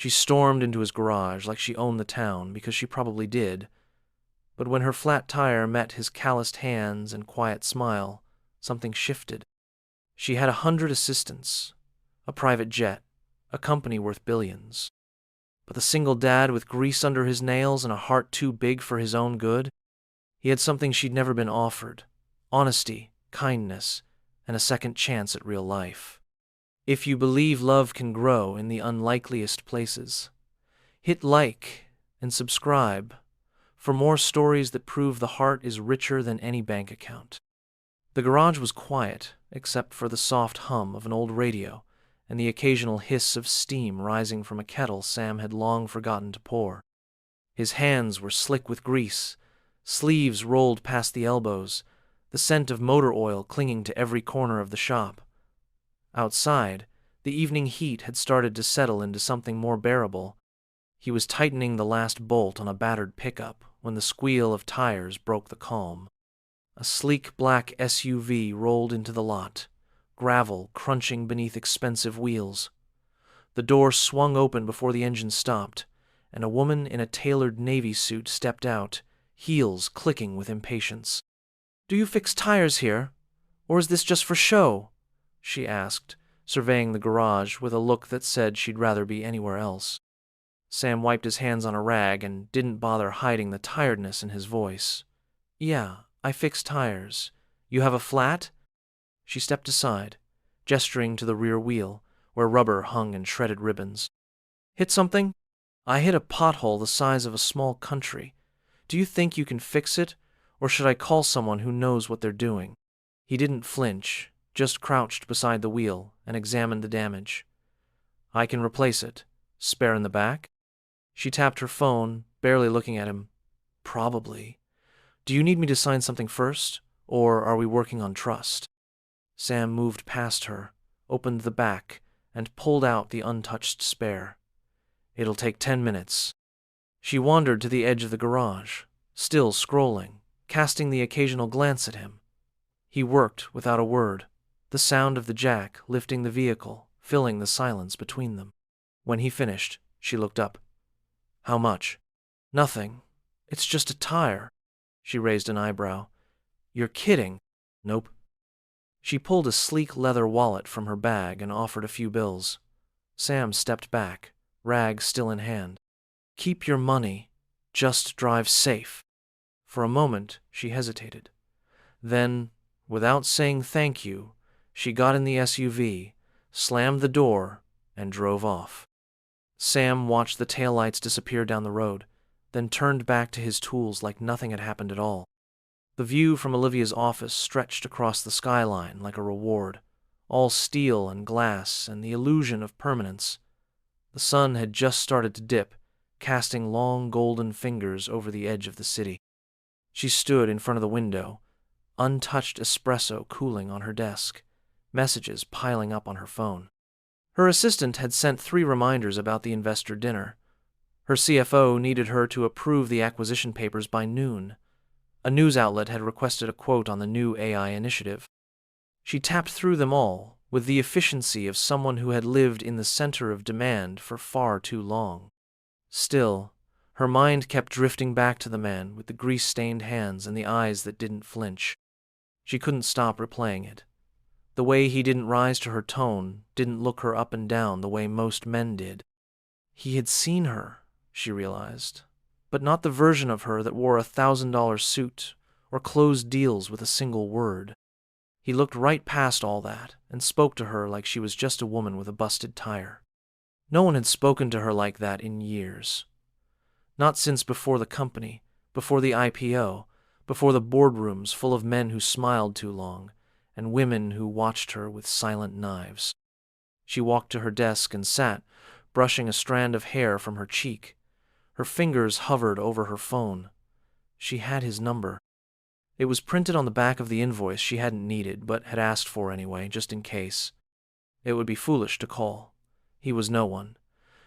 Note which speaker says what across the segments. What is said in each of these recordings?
Speaker 1: She stormed into his garage like she owned the town, because she probably did. But when her flat tire met his calloused hands and quiet smile, something shifted. She had 100 assistants, a private jet, a company worth billions. But the single dad with grease under his nails and a heart too big for his own good, he had something she'd never been offered: honesty, kindness, and a second chance at real life. If you believe love can grow in the unlikeliest places, hit like and subscribe for more stories that prove the heart is richer than any bank account. The garage was quiet, except for the soft hum of an old radio and the occasional hiss of steam rising from a kettle Sam had long forgotten to pour. His hands were slick with grease, sleeves rolled past the elbows, the scent of motor oil clinging to every corner of the shop. Outside, the evening heat had started to settle into something more bearable. He was tightening the last bolt on a battered pickup when the squeal of tires broke the calm. A sleek black SUV rolled into the lot, gravel crunching beneath expensive wheels. The door swung open before the engine stopped, and a woman in a tailored navy suit stepped out, heels clicking with impatience. "Do you fix tires here? Or is this just for show?" she asked, surveying the garage with a look that said she'd rather be anywhere else. Sam wiped his hands on a rag and didn't bother hiding the tiredness in his voice. "Yeah, I fix tires. You have a flat?" She stepped aside, gesturing to the rear wheel, where rubber hung in shredded ribbons. "Hit something? I hit a pothole the size of a small country. Do you think you can fix it, or should I call someone who knows what they're doing?" He didn't flinch, just crouched beside the wheel and examined the damage. "I can replace it. Spare in the back?" She tapped her phone, barely looking at him. "Probably. Do you need me to sign something first, or are we working on trust?" Sam moved past her, opened the back, and pulled out the untouched spare. "It'll take 10 minutes. She wandered to the edge of the garage, still scrolling, casting the occasional glance at him. He worked without a word, the sound of the jack lifting the vehicle, filling the silence between them. When he finished, she looked up. "How much?" "Nothing. It's just a tire." She raised an eyebrow. "You're kidding." "Nope." She pulled a sleek leather wallet from her bag and offered a few bills. Sam stepped back, rag still in hand. "Keep your money. Just drive safe." For a moment, she hesitated. Then, without saying thank you, she got in the SUV, slammed the door, and drove off. Sam watched the taillights disappear down the road, then turned back to his tools like nothing had happened at all. The view from Olivia's office stretched across the skyline like a reward, all steel and glass and the illusion of permanence. The sun had just started to dip, casting long golden fingers over the edge of the city. She stood in front of the window, untouched espresso cooling on her desk, messages piling up on her phone. Her assistant had sent 3 reminders about the investor dinner. Her CFO needed her to approve the acquisition papers by noon. A news outlet had requested a quote on the new AI initiative. She tapped through them all with the efficiency of someone who had lived in the center of demand for far too long. Still, her mind kept drifting back to the man with the grease-stained hands and the eyes that didn't flinch. She couldn't stop replaying it. The way he didn't rise to her tone, didn't look her up and down the way most men did. He had seen her, she realized, but not the version of her that wore a $1,000 suit or closed deals with a single word. He looked right past all that and spoke to her like she was just a woman with a busted tire. No one had spoken to her like that in years. Not since before the company, before the IPO, before the boardrooms full of men who smiled too long, and women who watched her with silent knives. She walked to her desk and sat, brushing a strand of hair from her cheek. Her fingers hovered over her phone. She had his number. It was printed on the back of the invoice she hadn't needed, but had asked for anyway, just in case. It would be foolish to call. He was no one.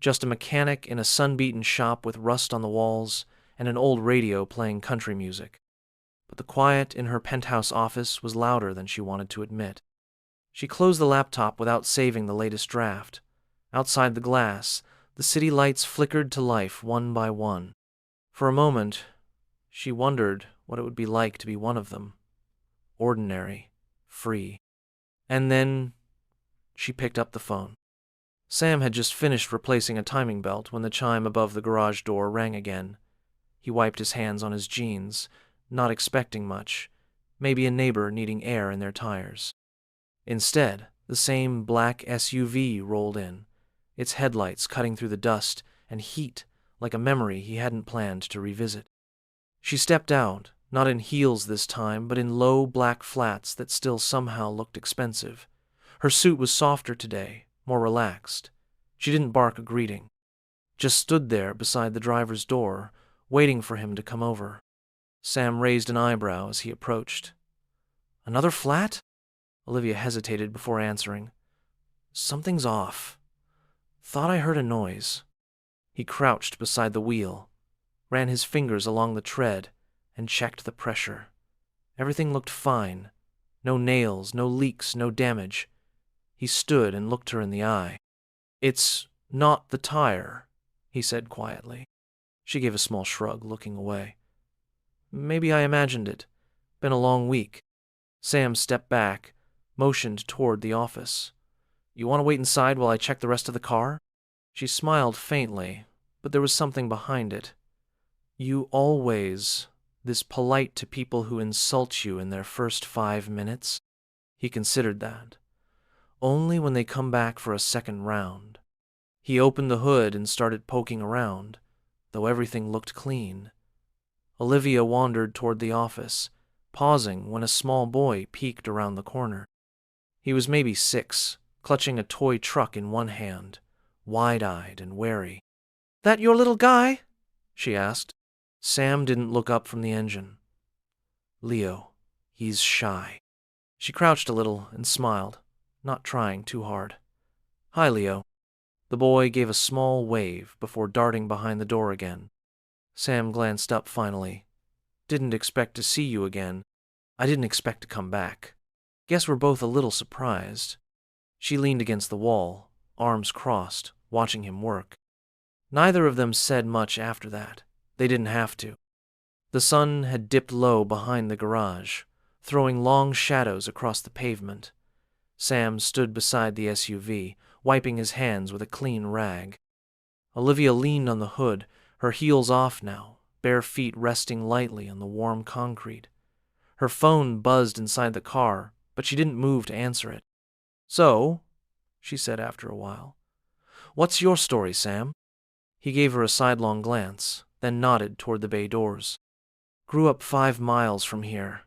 Speaker 1: Just a mechanic in a sun-beaten shop with rust on the walls and an old radio playing country music. But the quiet in her penthouse office was louder than she wanted to admit. She closed the laptop without saving the latest draft. Outside the glass, The city lights flickered to life one by one. For a moment, she wondered what it would be like to be one of them. Ordinary, free. And then she picked up the phone. Sam had just finished replacing a timing belt when the chime above the garage door rang again. He wiped his hands on his jeans, not expecting much, maybe a neighbor needing air in their tires. Instead, the same black SUV rolled in, its headlights cutting through the dust and heat like a memory he hadn't planned to revisit. She stepped out, not in heels this time, but in low black flats that still somehow looked expensive. Her suit was softer today, more relaxed. She didn't bark a greeting, just stood there beside the driver's door, waiting for him to come over. Sam raised an eyebrow as he approached. "Another flat?" Olivia hesitated before answering. "Something's off. Thought I heard a noise." He crouched beside the wheel, ran his fingers along the tread, and checked the pressure. Everything looked fine. No nails, no leaks, no damage. He stood and looked her in the eye. "It's not the tire," he said quietly. She gave a small shrug, looking away. "Maybe I imagined it. Been a long week." Sam stepped back, motioned toward the office. "You want to wait inside while I check the rest of the car?" She smiled faintly, but there was something behind it. "You always this polite to people who insult you in their first 5 minutes?" He considered that. "Only when they come back for a second round." He opened the hood and started poking around, though everything looked clean. Olivia wandered toward the office, pausing when a small boy peeked around the corner. He was maybe 6, clutching a toy truck in one hand, wide-eyed and wary. "That your little guy?" she asked. Sam didn't look up from the engine. "Leo, he's shy." She crouched a little and smiled, not trying too hard. "Hi, Leo." The boy gave a small wave before darting behind the door again. Sam glanced up finally. "Didn't expect to see you again. I didn't expect to come back. Guess we're both a little surprised." She leaned against the wall, arms crossed, watching him work. Neither of them said much after that. They didn't have to. The sun had dipped low behind the garage, throwing long shadows across the pavement. Sam stood beside the SUV, wiping his hands with a clean rag. Olivia leaned on the hood, her heels off now, bare feet resting lightly on the warm concrete. Her phone buzzed inside the car, but she didn't move to answer it. "So," she said after a while, "what's your story, Sam?" He gave her a sidelong glance, then nodded toward the bay doors. "Grew up 5 miles from here.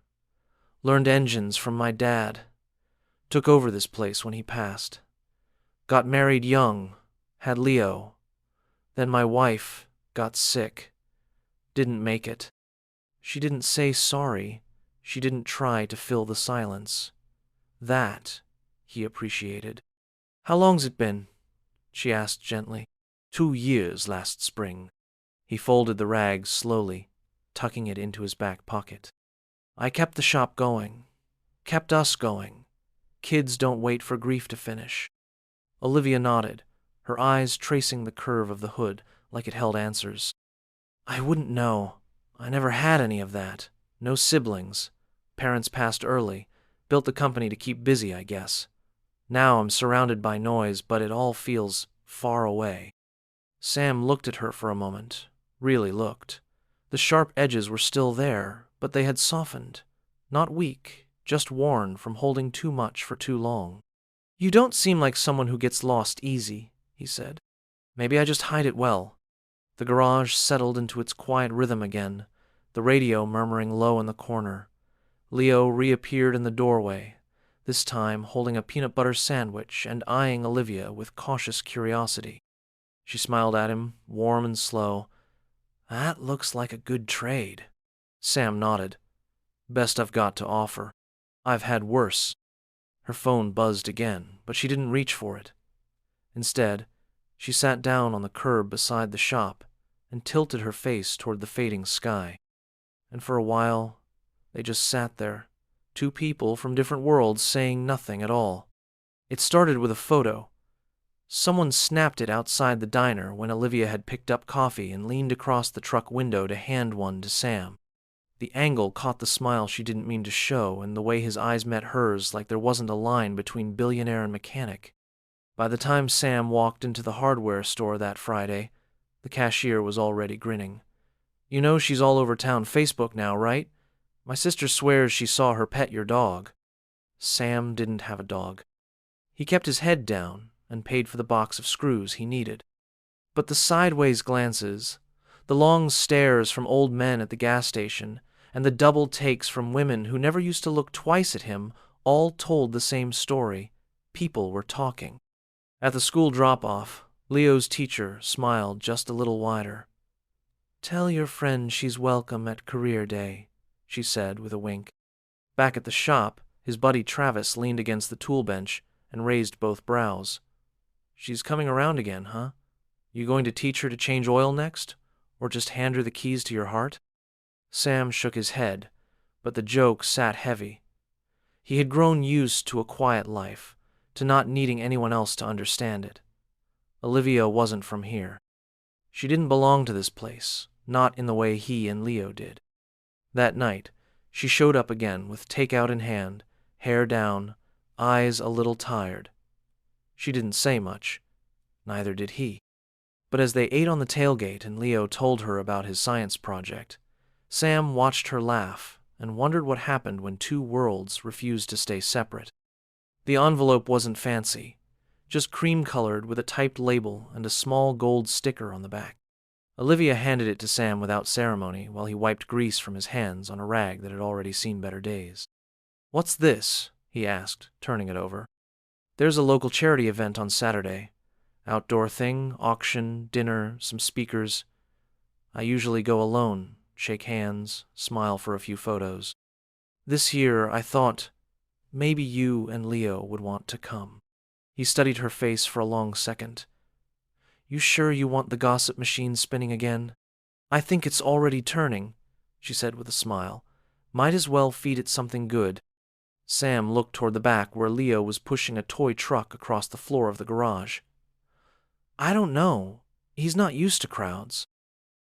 Speaker 1: Learned engines from my dad. Took over this place when he passed. Got married young, had Leo. Then my wife got sick. Didn't make it. She didn't say sorry. She didn't try to fill the silence. That he appreciated." "How long's it been?" she asked gently. 2 years last spring." He folded the rag slowly, tucking it into his back pocket. "I kept the shop going. Kept us going. Kids don't wait for grief to finish." Olivia nodded, her eyes tracing the curve of the hood like it held answers. "I wouldn't know. I never had any of that. No siblings. Parents passed early. Built the company to keep busy, I guess. Now I'm surrounded by noise, but it all feels far away." Sam looked at her for a moment, really looked. The sharp edges were still there, but they had softened. Not weak, just worn from holding too much for too long. "You don't seem like someone who gets lost easy," he said. "Maybe I just hide it well." The garage settled into its quiet rhythm again, the radio murmuring low in the corner. Leo reappeared in the doorway, this time holding a peanut butter sandwich and eyeing Olivia with cautious curiosity. She smiled at him, warm and slow. "That looks like a good trade." Sam nodded. "Best I've got to offer. I've had worse." Her phone buzzed again, but she didn't reach for it. Instead, she sat down on the curb beside the shop and tilted her face toward the fading sky. And for a while, they just sat there, 2 people from different worlds saying nothing at all. It started with a photo. Someone snapped it outside the diner when Olivia had picked up coffee and leaned across the truck window to hand one to Sam. The angle caught the smile she didn't mean to show and the way his eyes met hers like there wasn't a line between billionaire and mechanic. By the time Sam walked into the hardware store that Friday, the cashier was already grinning. "You know she's all over town Facebook now, right? My sister swears she saw her pet your dog." Sam didn't have a dog. He kept his head down and paid for the box of screws he needed. But the sideways glances, the long stares from old men at the gas station, and the double takes from women who never used to look twice at him all told the same story. People were talking. At the school drop-off, Leo's teacher smiled just a little wider. "Tell your friend she's welcome at Career Day," she said with a wink. Back at the shop, his buddy Travis leaned against the tool bench and raised both brows. "She's coming around again, huh? You going to teach her to change oil next? Or just hand her the keys to your heart?" Sam shook his head, but the joke sat heavy. He had grown used to a quiet life, to not needing anyone else to understand it. Olivia wasn't from here. She didn't belong to this place, not in the way he and Leo did. That night, she showed up again with takeout in hand, hair down, eyes a little tired. She didn't say much. Neither did he. But as they ate on the tailgate and Leo told her about his science project, Sam watched her laugh and wondered what happened when two worlds refused to stay separate. The envelope wasn't fancy, just cream-colored with a typed label and a small gold sticker on the back. Olivia handed it to Sam without ceremony while he wiped grease from his hands on a rag that had already seen better days. "What's this?" he asked, turning it over. "There's a local charity event on Saturday. Outdoor thing, auction, dinner, some speakers. I usually go alone, shake hands, smile for a few photos. This year I thought maybe you and Leo would want to come." He studied her face for a long second. "You sure you want the gossip machine spinning again?" "I think it's already turning," she said with a smile. "Might as well feed it something good." Sam looked toward the back where Leo was pushing a toy truck across the floor of the garage. "I don't know. He's not used to crowds."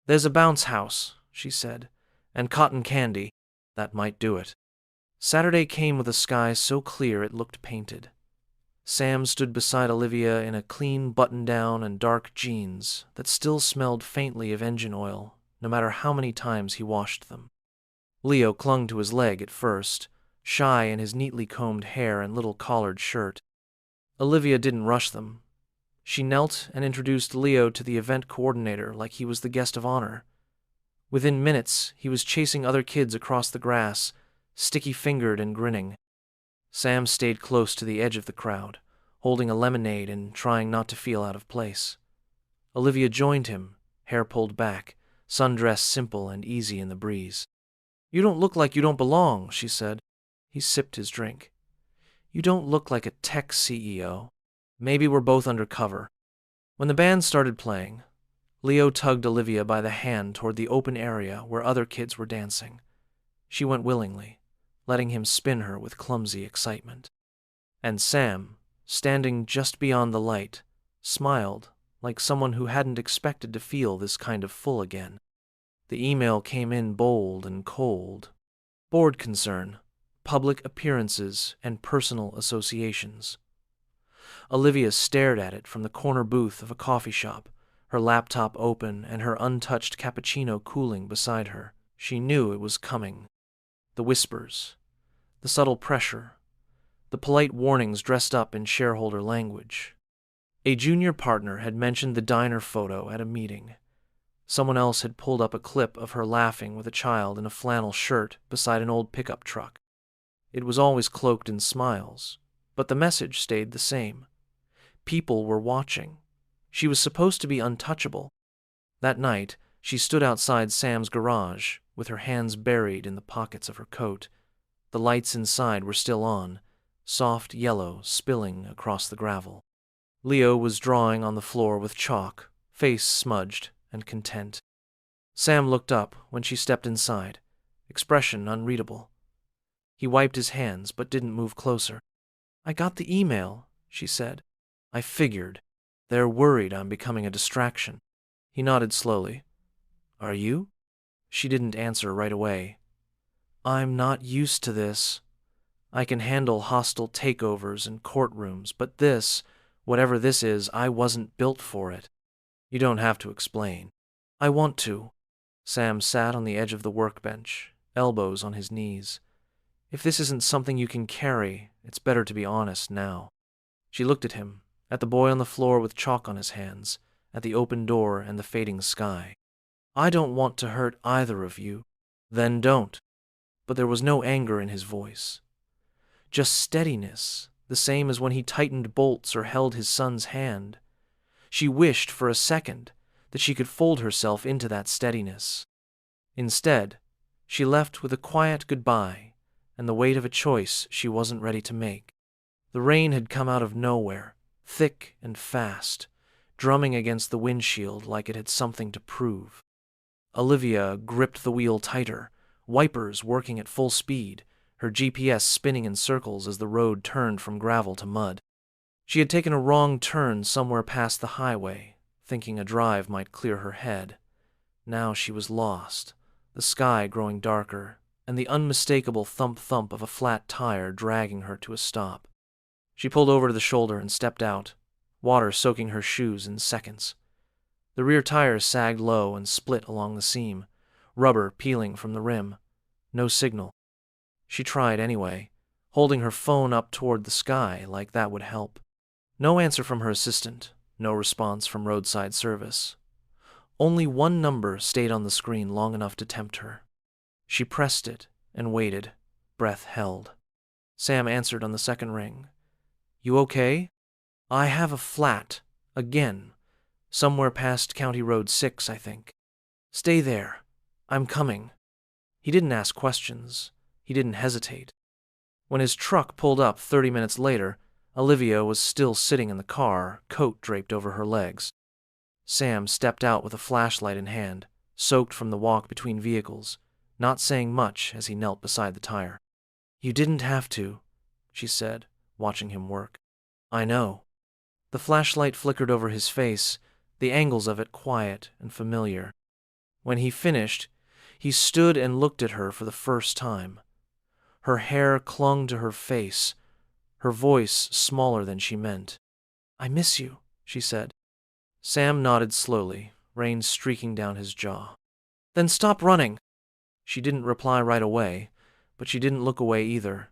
Speaker 1: "There's a bounce house," she said, "and cotton candy. That might do it." Saturday came with a sky so clear it looked painted. Sam stood beside Olivia in a clean button-down and dark jeans that still smelled faintly of engine oil, no matter how many times he washed them. Leo clung to his leg at first, shy in his neatly combed hair and little collared shirt. Olivia didn't rush them. She knelt and introduced Leo to the event coordinator like he was the guest of honor. Within minutes, he was chasing other kids across the grass, sticky-fingered and grinning. Sam stayed close to the edge of the crowd, holding a lemonade and trying not to feel out of place. Olivia joined him, hair pulled back, sundress simple and easy in the breeze. "You don't look like you don't belong," she said. He sipped his drink. "You don't look like a tech CEO. Maybe we're both undercover." When the band started playing, Leo tugged Olivia by the hand toward the open area where other kids were dancing. She went willingly, letting him spin her with clumsy excitement. And Sam, standing just beyond the light, smiled like someone who hadn't expected to feel this kind of full again. The email came in bold and cold. Board concern, public appearances, and personal associations. Olivia stared at it from the corner booth of a coffee shop, her laptop open and her untouched cappuccino cooling beside her. She knew it was coming. The whispers, the subtle pressure, the polite warnings dressed up in shareholder language. A junior partner had mentioned the diner photo at a meeting. Someone else had pulled up a clip of her laughing with a child in a flannel shirt beside an old pickup truck. It was always cloaked in smiles, but the message stayed the same. People were watching. She was supposed to be untouchable. That night, she stood outside Sam's garage, with her hands buried in the pockets of her coat. The lights inside were still on, soft yellow spilling across the gravel. Leo was drawing on the floor with chalk, face smudged and content. Sam looked up when she stepped inside, expression unreadable. He wiped his hands but didn't move closer. "I got the email," she said. "I figured." They're worried I'm becoming a distraction. He nodded slowly. Are you? She didn't answer right away. I'm not used to this. I can handle hostile takeovers and courtrooms, but this, whatever this is, I wasn't built for it. You don't have to explain. I want to. Sam sat on the edge of the workbench, elbows on his knees. If this isn't something you can carry, it's better to be honest now. She looked at him, at the boy on the floor with chalk on his hands, at the open door and the fading sky. I don't want to hurt either of you. Then don't. But there was no anger in his voice. Just steadiness, the same as when he tightened bolts or held his son's hand. She wished for a second that she could fold herself into that steadiness. Instead, she left with a quiet goodbye and the weight of a choice she wasn't ready to make. The rain had come out of nowhere, thick and fast, drumming against the windshield like it had something to prove. Olivia gripped the wheel tighter, wipers working at full speed, her GPS spinning in circles as the road turned from gravel to mud. She had taken a wrong turn somewhere past the highway, thinking a drive might clear her head. Now she was lost, the sky growing darker, and the unmistakable thump-thump of a flat tire dragging her to a stop. She pulled over to the shoulder and stepped out, water soaking her shoes in seconds. The rear tires sagged low and split along the seam, rubber peeling from the rim. No signal. She tried anyway, holding her phone up toward the sky like that would help. No answer from her assistant, no response from roadside service. Only one number stayed on the screen long enough to tempt her. She pressed it and waited, breath held. Sam answered on the second ring. You okay? I have a flat, again, somewhere past County Road 6, I think. Stay there. I'm coming. He didn't ask questions. He didn't hesitate. When his truck pulled up 30 minutes later, Olivia was still sitting in the car, coat draped over her legs. Sam stepped out with a flashlight in hand, soaked from the walk between vehicles, not saying much as he knelt beside the tire. You didn't have to, she said, watching him work. I know. The flashlight flickered over his face, the angles of it quiet and familiar. When he finished, he stood and looked at her for the first time. Her hair clung to her face, her voice smaller than she meant. I miss you, she said. Sam nodded slowly, rain streaking down his jaw. Then stop running. She didn't reply right away, but she didn't look away either.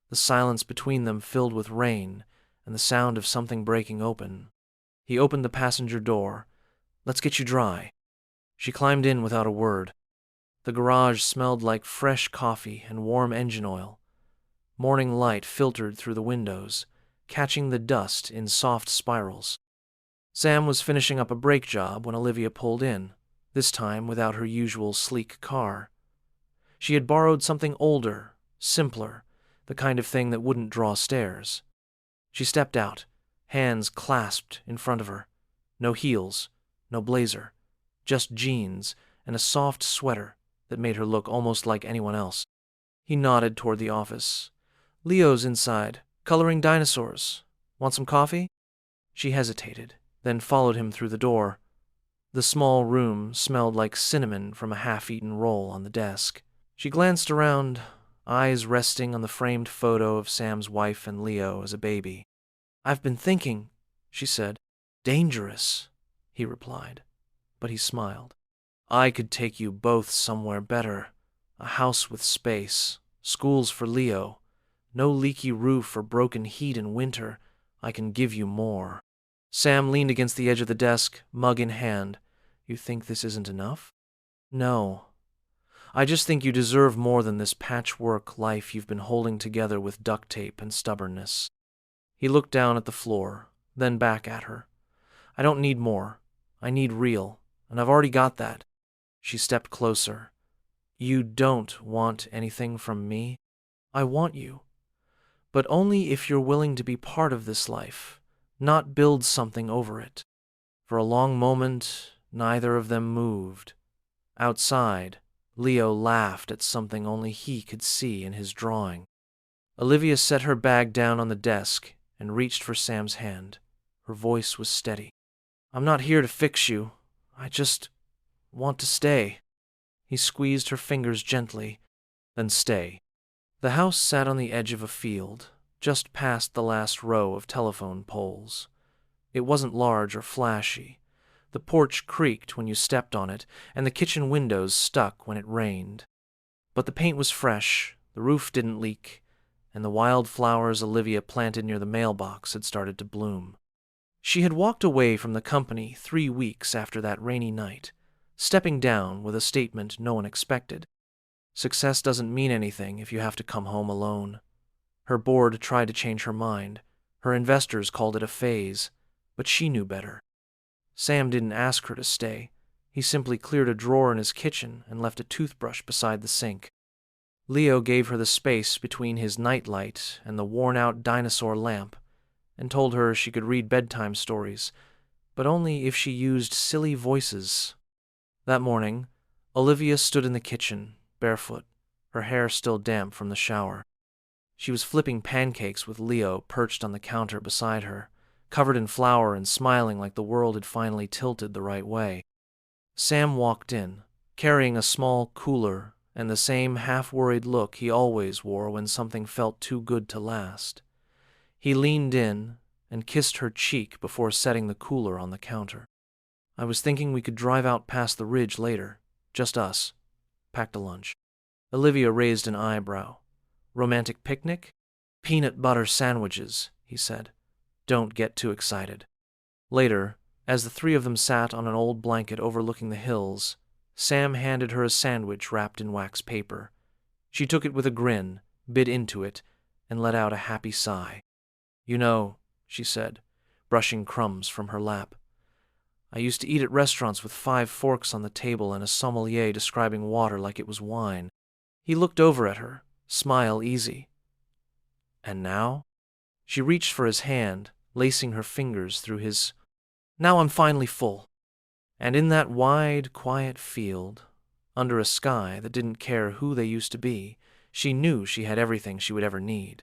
Speaker 1: The silence between them filled with rain and the sound of something breaking open. He opened the passenger door. Let's get you dry. She climbed in without a word. The garage smelled like fresh coffee and warm engine oil. Morning light filtered through the windows, catching the dust in soft spirals. Sam was finishing up a brake job when Olivia pulled in, this time without her usual sleek car. She had borrowed something older, simpler, the kind of thing that wouldn't draw stares. She stepped out, hands clasped in front of her. No heels, no blazer, just jeans and a soft sweater that made her look almost like anyone else. He nodded toward the office. Leo's inside, coloring dinosaurs. Want some coffee? She hesitated, then followed him through the door. The small room smelled like cinnamon from a half-eaten roll on the desk. She glanced around, eyes resting on the framed photo of Sam's wife and Leo as a baby. I've been thinking, she said. Dangerous, he replied, but he smiled. I could take you both somewhere better. A house with space, schools for Leo, no leaky roof or broken heat in winter. I can give you more. Sam leaned against the edge of the desk, mug in hand. You think this isn't enough? No. I just think you deserve more than this patchwork life you've been holding together with duct tape and stubbornness. He looked down at the floor, then back at her. I don't need more. I need real, and I've already got that. She stepped closer. You don't want anything from me? I want you. But only if you're willing to be part of this life, not build something over it. For a long moment, neither of them moved. Outside, Leo laughed at something only he could see in his drawing. Olivia set her bag down on the desk and reached for Sam's hand. Her voice was steady. "I'm not here to fix you. I just want to stay." He squeezed her fingers gently. "Then stay." The house sat on the edge of a field, just past the last row of telephone poles. It wasn't large or flashy. The porch creaked when you stepped on it, and the kitchen windows stuck when it rained. But the paint was fresh, the roof didn't leak, and the wild flowers Olivia planted near the mailbox had started to bloom. She had walked away from the company 3 weeks after that rainy night, stepping down with a statement no one expected. Success doesn't mean anything if you have to come home alone. Her board tried to change her mind. Her investors called it a phase, but she knew better. Sam didn't ask her to stay. He simply cleared a drawer in his kitchen and left a toothbrush beside the sink. Leo gave her the space between his nightlight and the worn-out dinosaur lamp, and told her she could read bedtime stories, but only if she used silly voices. That morning, Olivia stood in the kitchen, barefoot, her hair still damp from the shower. She was flipping pancakes with Leo perched on the counter beside her, covered in flour and smiling like the world had finally tilted the right way. Sam walked in, carrying a small cooler and the same half-worried look he always wore when something felt too good to last. He leaned in and kissed her cheek before setting the cooler on the counter. "I was thinking we could drive out past the ridge later, just us. Packed a lunch." Olivia raised an eyebrow. "Romantic picnic?" "Peanut butter sandwiches," he said. "Don't get too excited." Later, as the three of them sat on an old blanket overlooking the hills, Sam handed her a sandwich wrapped in wax paper. She took it with a grin, bit into it, and let out a happy sigh. "You know," she said, brushing crumbs from her lap, "I used to eat at restaurants with 5 forks on the table and a sommelier describing water like it was wine." He looked over at her, smile easy. "And now?" She reached for his hand, lacing her fingers through his. "Now I'm finally full." And in that wide, quiet field, under a sky that didn't care who they used to be, she knew she had everything she would ever need.